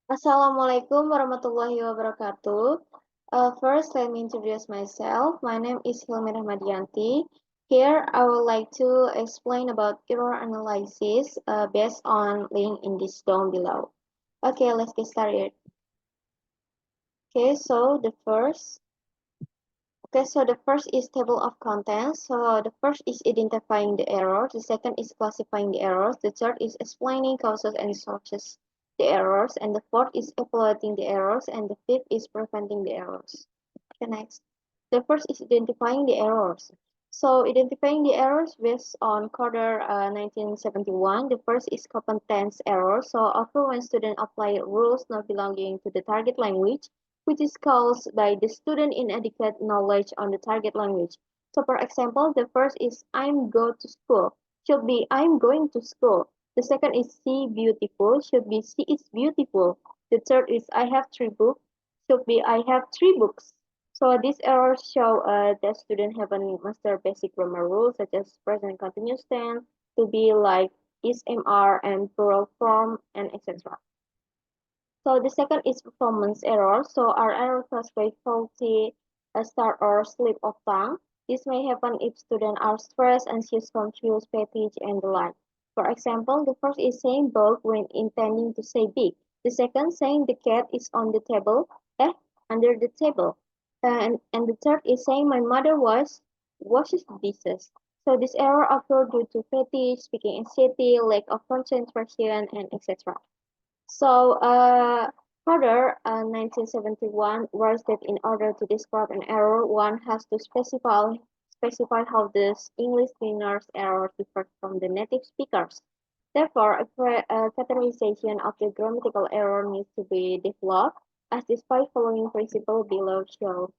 Assalamualaikum warahmatullahi wabarakatuh. First, let me introduce myself. My name is Hilmina DIANTI. Here, I would like to explain about error analysis based on link in this down below. Okay, let's get started. Okay, so the first is table of contents. So the first is identifying the errors. The second is classifying the errors. The third is explaining causes and sources the errors. And the fourth is evaluating the errors. And the fifth is preventing the errors. Okay, next. The first is identifying the errors. So identifying the errors based on quarter 1971. The first is competence error. So occur when students apply rules not belonging to the target language, which is caused by the student inadequate knowledge on the target language. So for example, the first is I'm go to school, should be I'm going to school. The second is she beautiful, should be she is beautiful. The third is I have three books, should be I have three books. So these errors show that students haven't mastered basic grammar rules such as present continuous tense to be like is, MR, and plural form, and etc. So the second is performance error. So our error caused by faulty start or slip of tongue. This may happen if students are stressed, anxious, confused, fatigued, and the like. For example, the first is saying book when intending to say big. The second saying the cat is on the table, under the table. And the third is saying my mother washes dishes. So this error occurred due to fatigue, speaking anxiety, lack of concentration, and etc. So, further, 1971 writes that in order to describe an error, one has to specify how this English learner's error differs from the native speakers. Therefore, a categorization of the grammatical error needs to be developed, as the five following principles below show.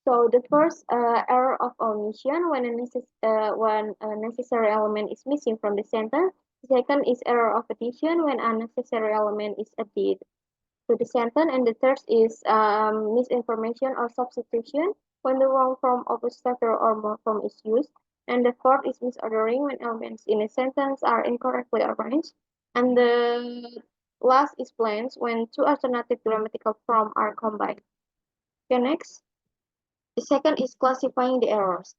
So the first error of omission when a necessary element is missing from the sentence. The second is error of addition when a necessary element is added to the sentence. And the third is misinformation or substitution when the wrong form of a structure or morphem is used. And the fourth is misordering when elements in a sentence are incorrectly arranged. And the last is blanks when two alternative grammatical forms are combined. Okay, next. The second is classifying the errors.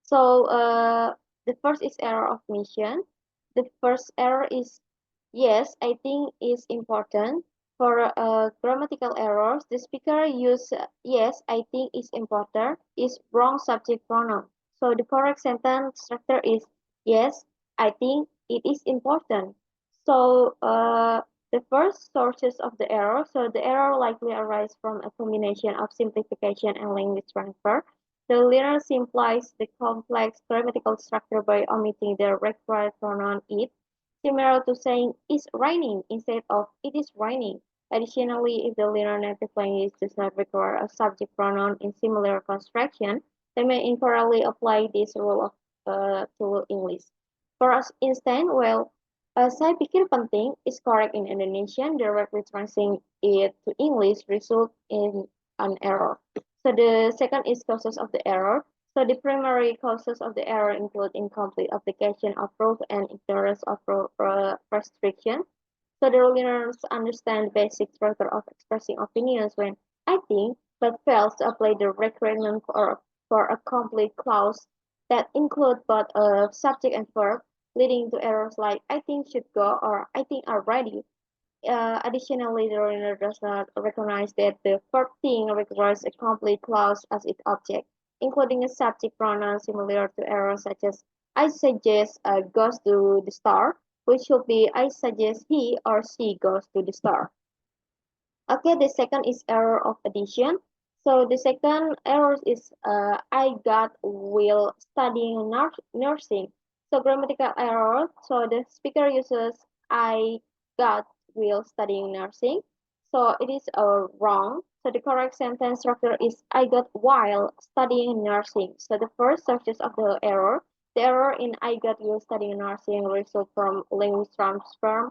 So the first is error of mission. The first error is yes, I think is important. For grammatical errors, the speaker use yes, I think is important is wrong subject pronoun. So the correct sentence structure is yes, I think it is important. So the first sources of the error. So the error likely arises from a combination of simplification and language transfer. The learner simplifies the complex grammatical structure by omitting the required pronoun it, similar to saying it's raining instead of it is raining. Additionally, if the learner native language does not require a subject pronoun in similar construction, they may incorrectly apply this rule to English. For instance, well, saya pikir penting is correct in Indonesian, directly translating it to English result in an error. So the second is causes of the error. So the primary causes of the error include incomplete application of rules and ignorance of restriction. So the learners understand basic structure of expressing opinions when I think, but fails to apply the requirement for a complete clause that include both a subject and verb, leading to errors like I think should go or I think are ready. Additionally, the learner does not recognize that the verb thing requires a complete clause as its object, including a subject pronoun similar to errors such as I suggest goes to the store, which should be I suggest he or she goes to the store. Okay, the second is error of addition. So the second error is I got while studying nursing. So grammatical error. So the speaker uses I got while studying nursing. So it is wrong. So the correct sentence structure is I got while studying nursing. So the first sources of the error in I got while studying nursing result from language transfer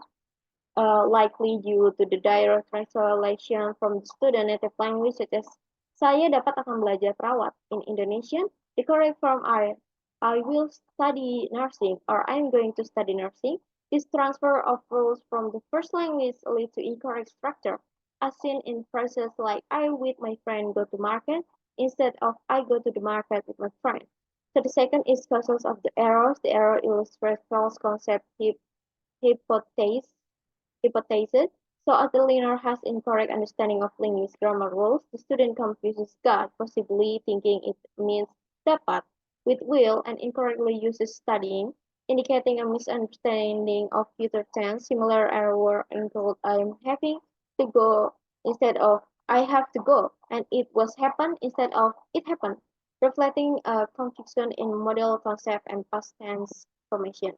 likely due to the direct translation from the student native language such as saya dapat akan belajar perawat. In Indonesian, the correct form are I will study nursing or I'm going to study nursing. This transfer of rules from the first language leads to incorrect structure. as seen in phrases like I with my friend go to market instead of I go to the market with my friend. So the second is causes of the errors. The error illustrates false concept hypothesis hypothesis. So as the learner has incorrect understanding of linguist grammar rules, the student confuses God, possibly thinking it means dapat with will and incorrectly uses studying, indicating a misunderstanding of future tense. Similar error include I'm having to go instead of I have to go, and it was happen instead of it happened, reflecting a confusion in model concept and past tense formation.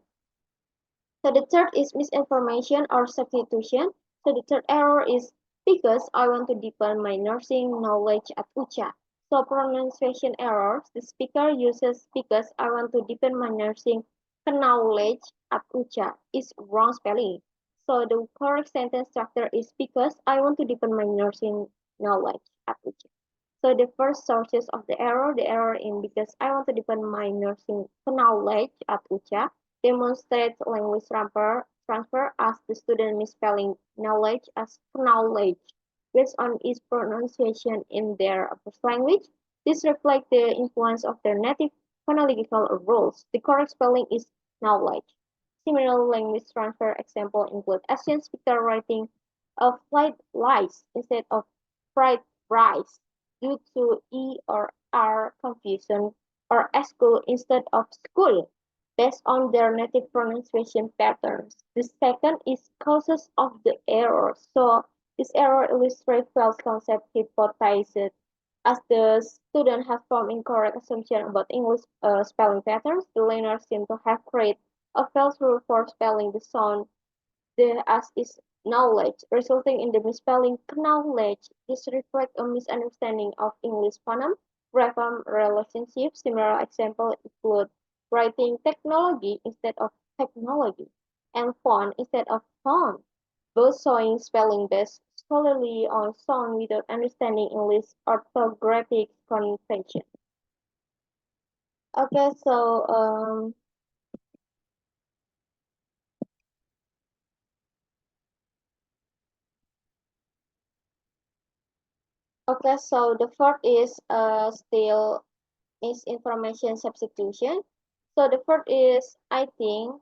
So the third is misinformation or substitution. So the third error is because I want to deepen my nursing knowledge at UCHA. So pronunciation errors, the speaker uses because I want to deepen my nursing knowledge at UCHA is wrong spelling. So the correct sentence structure is because I want to deepen my nursing knowledge at UCHA. So the first sources of the error in because I want to deepen my nursing knowledge at UCHA demonstrates language transfer as the student misspelling knowledge as knowledge based on its pronunciation in their first language. This reflects the influence of their native phonological rules. The correct spelling is knowledge. Similar language transfer example include Asian speaker writing of flight lies instead of fried rice due to E or R confusion or school instead of school based on their native pronunciation patterns. The second is causes of the error. So this error illustrates false concept hypothesis. As the student has formed incorrect assumption about English spelling patterns, the learner seems to have created a false rule for spelling the sound the as is knowledge, resulting in the misspelling knowledge. This reflects a misunderstanding of English phoneme-grapheme relationship. Similar examples include writing technology instead of technology and font instead of font, both showing spelling based solely on sound without understanding English orthographic convention. Okay, so the fourth is still misinformation substitution. So the fourth is I think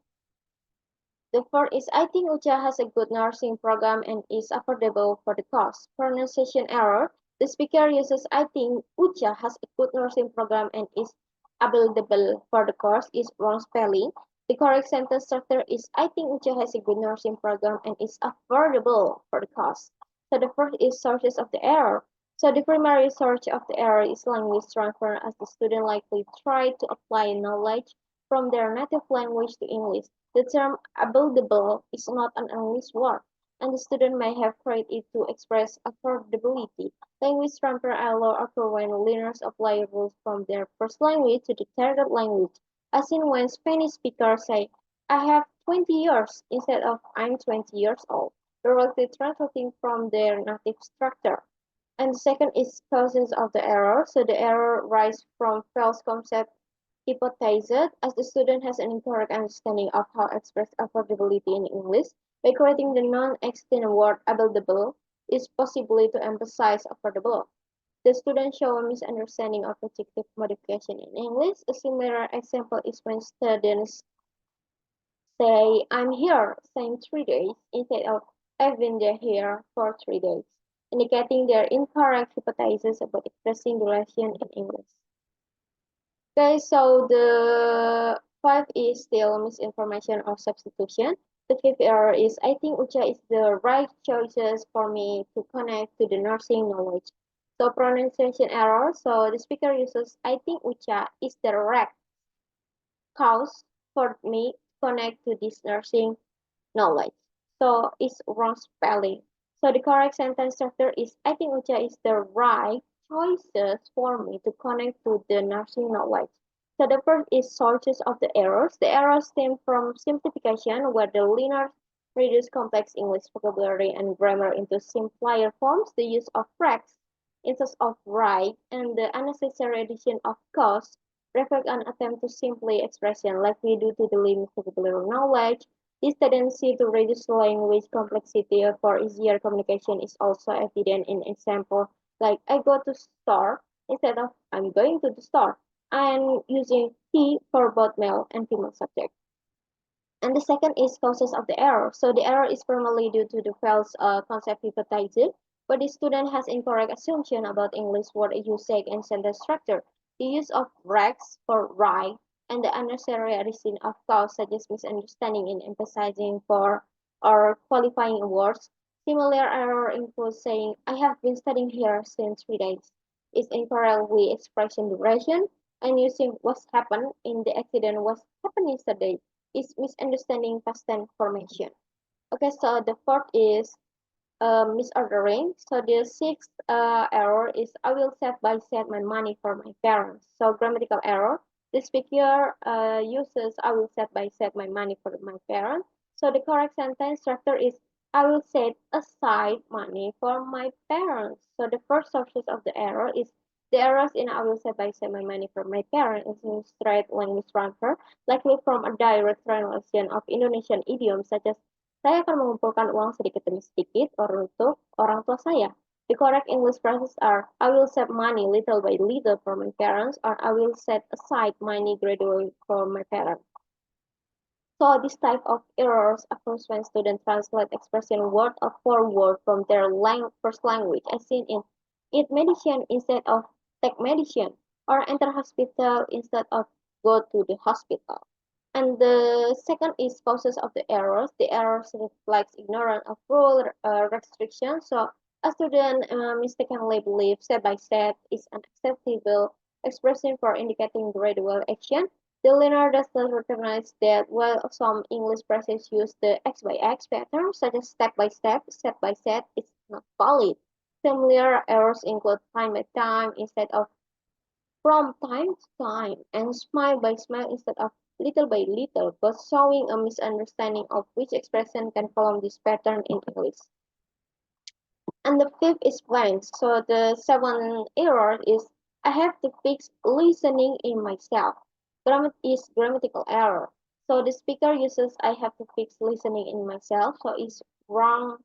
UCHA has a good nursing program and is affordable for the cost. Pronunciation error. The speaker uses I think UCHA has a good nursing program and is available for the course is wrong spelling. The correct sentence structure is I think UCHA has a good nursing program and is affordable for the cost. So the first is sources of the error. So the primary source of the error is language transfer as the student likely tried to apply knowledge from their native language to English. The term "available" is not an English word, and the student may have created it to express affordability. Language transfer allows occur when learners apply rules from their first language to the target language, as in when Spanish speakers say, I have 20 years instead of I'm 20 years old, directly translating from their native structure. And the second is causes of the error. So the error arises from false concept hypothesis as the student has an incorrect understanding of how to express affordability in English. By creating the non-existent word available is possibly to emphasize affordable. The student show a misunderstanding of adjective modification in English. A similar example is when students say, I'm here, saying 3 days, instead of I've been there here for 3 days, indicating their incorrect hypothesis about expressing duration in English. Okay, so the five is still misinformation or substitution. The fifth error is I think UCHA is the right choices for me to connect to the nursing knowledge. So pronunciation error. So the speaker uses I think UCHA is the right cause for me to connect to this nursing knowledge. So it's wrong spelling. So the correct sentence structure is I think UCHA is the right choices for me to connect to the nursing knowledge. So the first is sources of the errors. The errors stem from simplification where the learner reduce complex English vocabulary and grammar into simpler forms, the use of fracs instead of right, and the unnecessary addition of cause reflect an attempt to simply expression like we do to the limit vocabulary knowledge This tendency to reduce language complexity for easier communication is also evident in example like I go to store instead of I'm going to the store. I'm using he for both male and female subject. And the second is causes of the error. So the error is primarily due to the false concept hypothesis, where the student has incorrect assumption about English word usage and sentence structure. The use of rex for right and the unnecessary addition of clause such as misunderstanding in emphasizing for or qualifying words. Similar error includes saying, I have been studying here since 3 days. Is incorrectly expression duration and using what's happened in the accident was happened yesterday is misunderstanding past tense formation. Okay, so the fourth is misordering. So the sixth error is I will set my money for my parents. So grammatical error. The speaker uses I will set my money for my parents. So the correct sentence structure is I will set aside money for my parents. So the first sources of the error is the errors in I will set my money for my parents is in straight language transfer, likely from a direct translation of Indonesian idioms such as saya akan mengumpulkan uang sedikit demi sedikit untuk orang tua saya. The correct English phrases are I will save money little by little for my parents or I will set aside money gradually for my parents. So this type of errors occurs when students translate expression word for word from their first language as seen in eat medicine instead of take medicine or enter hospital instead of go to the hospital. And the second is causes of the errors. The errors reflects ignorance of rule restrictions. So a student mistakenly believes step by step is an acceptable expression for indicating gradual action. The learner does not recognize that while some English phrases use the X by X pattern, such as step by step, is not valid. Similar errors include time by time instead of from time to time and smile by smile instead of little by little, but showing a misunderstanding of which expression can follow this pattern in English. And the fifth is blanks. So the seventh error is I have to fix listening in myself. Grammar is grammatical error. So the speaker uses I have to fix listening in myself, so it's wrong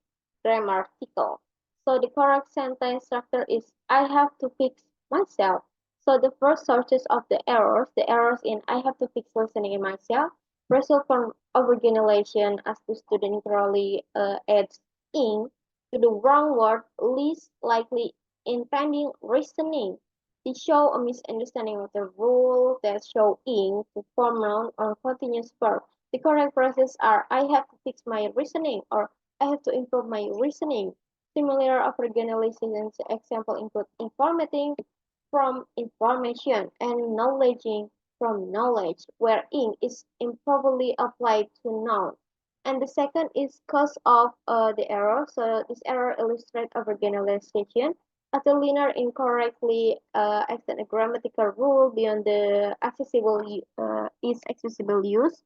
grammatical. So the correct sentence structure is I have to fix myself. So the first sources of the errors in I have to fix listening in myself, result from overgeneralization as the student literally adds in to the wrong word, least likely intending reasoning. They show a misunderstanding of the rule that show in to form noun or continuous verb. The correct phrases are I have to fix my reasoning or I have to improve my reasoning. Similar overgeneralizations example include informating from information and knowledging from knowledge, where ing is improperly applied to noun. And the second is cause of the error. So this error illustrates overgeneralization as the learner incorrectly extend a grammatical rule beyond the accessible use.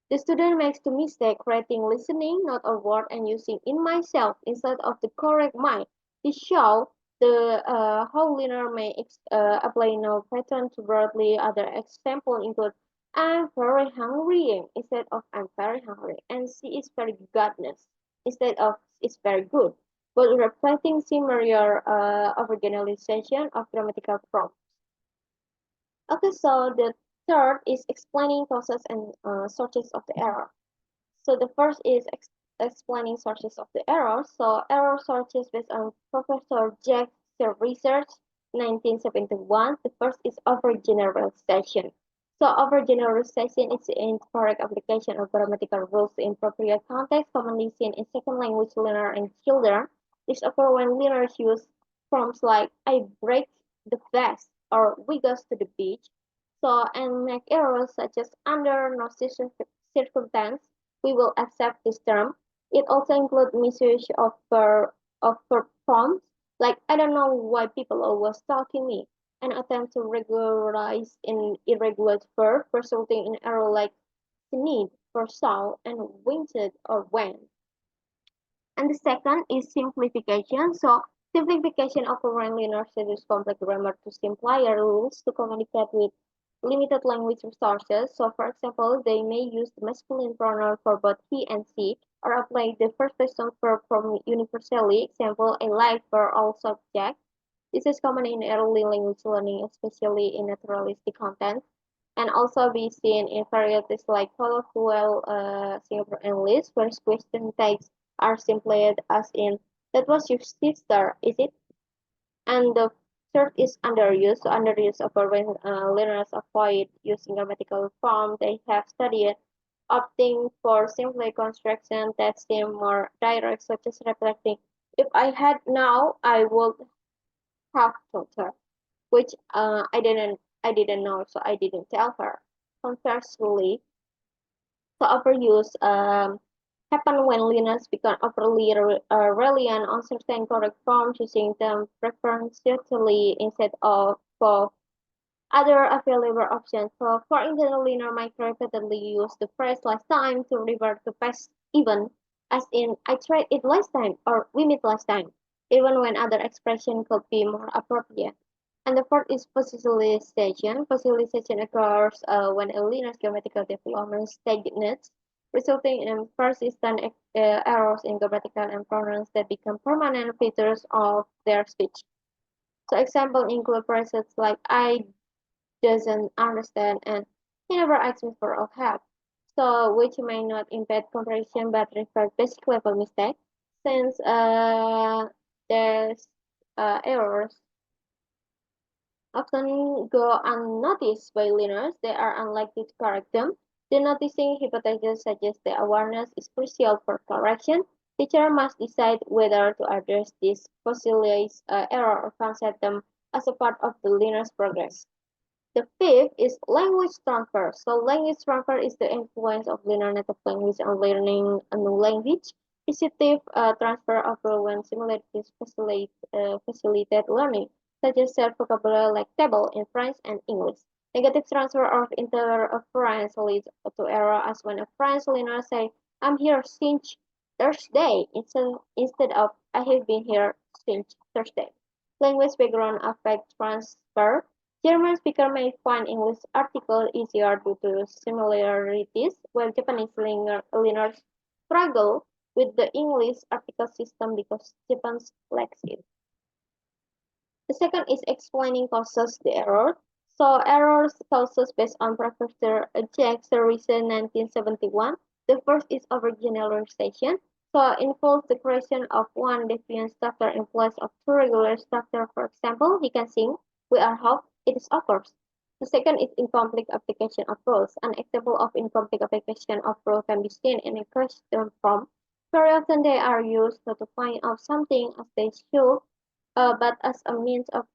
The student makes the mistake writing listening, not a word, and using in myself instead of the correct mind. This shows the how learner may apply no pattern to broadly. Other example include I'm very hungry instead of I'm very hungry, and she is very goodness instead of it's very good, but reflecting similar overgeneralization of grammatical forms. Okay, so the third is explaining causes and sources of the error. So the first is explaining sources of the error. So error sources based on Professor Jack's research, 1971. The first is overgeneralization. So overgeneralization is the incorrect application of grammatical rules to inappropriate context, commonly seen in second language learners and children. This occurs when learners use forms like I break the vase or we goes to the beach. So and make errors such as under no circumstance we will accept this term. It also includes misuse of verb forms, like I don't know why people always talking me, an attempt to regularize an irregular verb, resulting in error like need for saw and winted or went. And the second is simplification. So simplification of when learners use complex grammar to simpler rules to communicate with limited language resources. So, for example, they may use the masculine pronoun for both he and she, or apply the first person verb form universally. Example, I like for all subjects. This is common in early language learning, especially in naturalistic content, and also be seen in varieties like colloquial Singapore English, where question tags are simply as in, that was your sister, is it? And the third is underuse. So underuse occur when learners avoid using grammatical form they have studied, opting for simply construction that seem more direct, such as reflecting, if I had now, I would have told her, which I didn't know, so I didn't tell her. Conversely, the overuse happen when learners become overly reliant on certain correct forms, using them preferentially instead of for other available options. So, for instance, learner might repeatedly use the phrase last time to revert to past event, as in I tried it last time or we met last time, even when other expression could be more appropriate. And the fourth is fossilization. Fossilization occurs when a learner's grammatical development stagnates, resulting in persistent errors in grammatical and pronouns that become permanent features of their speech. So example include phrases like I doesn't understand and he never asks me for help. So which may not impede comprehension but reflect basic level mistake, since there's errors often go unnoticed by learners, they are unlikely to correct them. The noticing hypothesis suggests that awareness is crucial for correction. Teacher must decide whether to address this fossilized error or consider them as a part of the learner's progress. The fifth is language transfer. So language transfer is the influence of learner native language on learning a new language. Positive transfer occurs when similarities facilitate learning, such as shared vocabulary like table in French and English. Negative transfer of interference leads to error, as when a French learner say, I'm here since Thursday, instead of I have been here since Thursday. Language background affect transfer. German speakers may find English articles easier due to similarities, while Japanese learners struggle with the English article system because Japan lacks it. The second is explaining causes the error. So errors causes based on Professor Jacques Reason 1971. The first is overgeneralization. So involves the creation of one defiant structure in place of two regular structure. For example, he can sing, we are hope, it is occurs. The second is incomplete application of rules. An example of incomplete application of rule can be seen in a question form. Very often they are used not to find out something as they should, but as a means of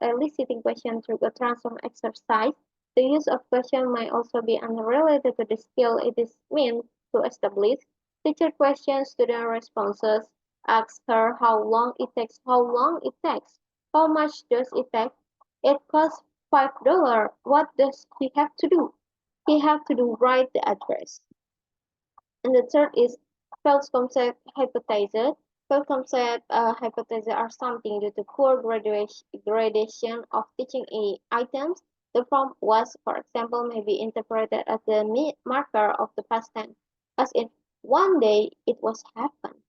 eliciting questions through a transform exercise. The use of question might also be unrelated to the skill it is meant to establish. Teacher questions student responses, asks her how long it takes, how much does it take, it costs $5, what does he have to do? He have to do write the address. And the third is false concept hypothesis. False concept hypotheses are something due to poor gradation of teaching items. The form was, for example, may be interpreted as the marker of the past tense, as in one day it was happened.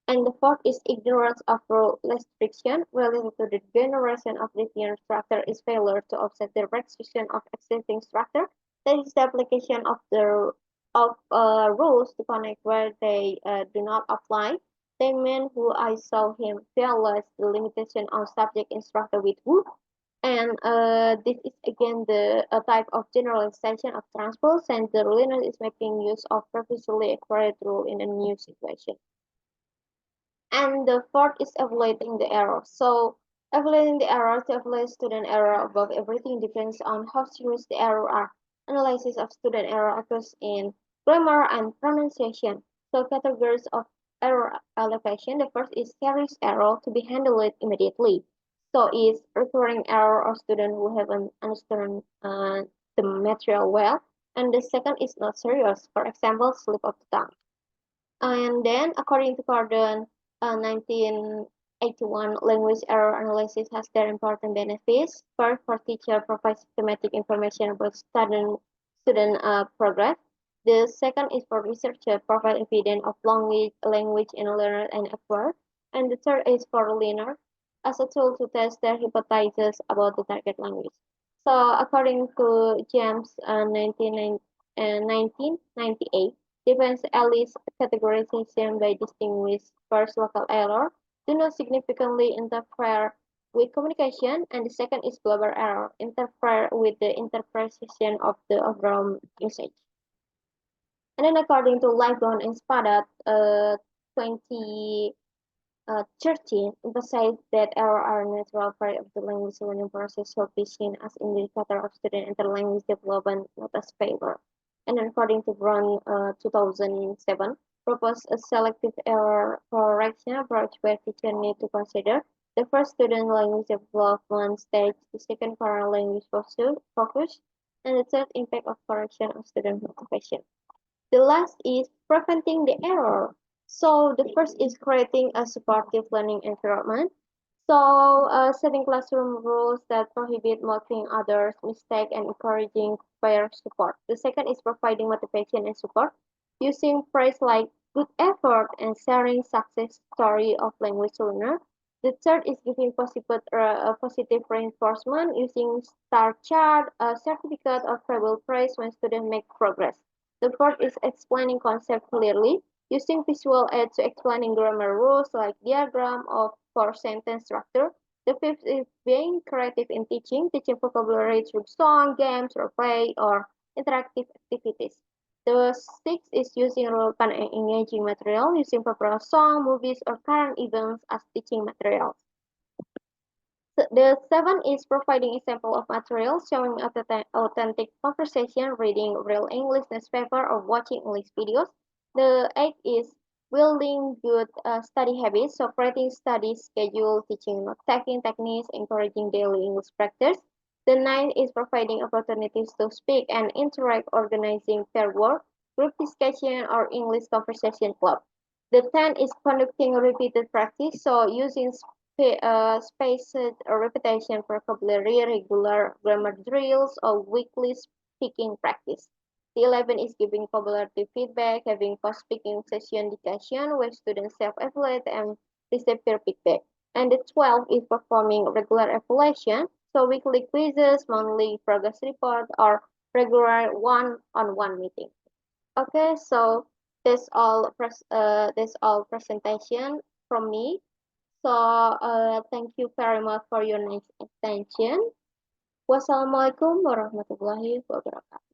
And the fourth is ignorance of rule restriction related to the generation of linear structure is failure to offset the restriction of existing structure. That is the application of the rules to connect where they do not apply. They mean who I saw him violates the limitation on subject instructor with who. And this is again the a type of generalization of transpose, and the learner is making use of previously acquired rule in a new situation. And the fourth is evaluating the error. So evaluating the error to evaluate student error above everything depends on how serious the error are. Analysis of student error occurs in grammar and pronunciation. So categories of error elevation. The first is serious error to be handled immediately. So is recurring error of student who haven't understood the material well. And the second is not serious. For example, slip of the tongue. And then, according to Gordon, 19 81. Language error analysis has their important benefits. First, for teacher, provides systematic information about student progress. The second is for researcher, provide evidence of language in learner and effort. And the third is for learner, as a tool to test their hypotheses about the target language. So, according to James 1998, defense Alice categorization by distinguish first local error do not significantly interfere with communication, and the second is global error, interfere with the interpretation of the overall message. And then according to Ligon and Spadat, 2013, emphasized that error are a natural part of the language learning process should be seen as indicator of student interlanguage development, not as failure. And then according to Brown, 2007, proposed a selective error correction approach where teachers need to consider the first student language development stage, the second foreign language focus, and the third impact of correction on student motivation. The last is preventing the error. So the first is creating a supportive learning environment. So setting classroom rules that prohibit mocking others' mistake and encouraging peer support. The second is providing motivation and support, using phrase like good effort and sharing success story of language learner. The third is giving positive reinforcement using star chart, a certificate, or verbal praise when students make progress. The fourth is explaining concept clearly, using visual aids to explaining grammar rules like diagram of for sentence structure. The fifth is being creative in teaching vocabulary through song, games, role play, or interactive activities. The sixth is using relevant and engaging material, using popular song, movies, or current events as teaching materials. The seven is providing example of materials showing authentic conversation, reading real English newspaper, or watching English videos. The eight is building good study habits, so creating study schedule, teaching note-taking techniques, encouraging daily English practice. The ninth is providing opportunities to speak and interact, organizing pair work, group discussion, or English conversation club. The 10th is conducting repeated practice, so using spaced repetition, vocabulary, regular grammar drills, or weekly speaking practice. The 11 is giving cumulative feedback, having post-speaking session discussion where students self-evaluate and receive peer feedback. And the 12 is performing regular evaluation, so weekly quizzes, monthly progress report, or regular one-on-one meeting. Okay, so that's all presentation from me. So thank you very much for your nice attention. Wassalamualaikum warahmatullahi wabarakatuh.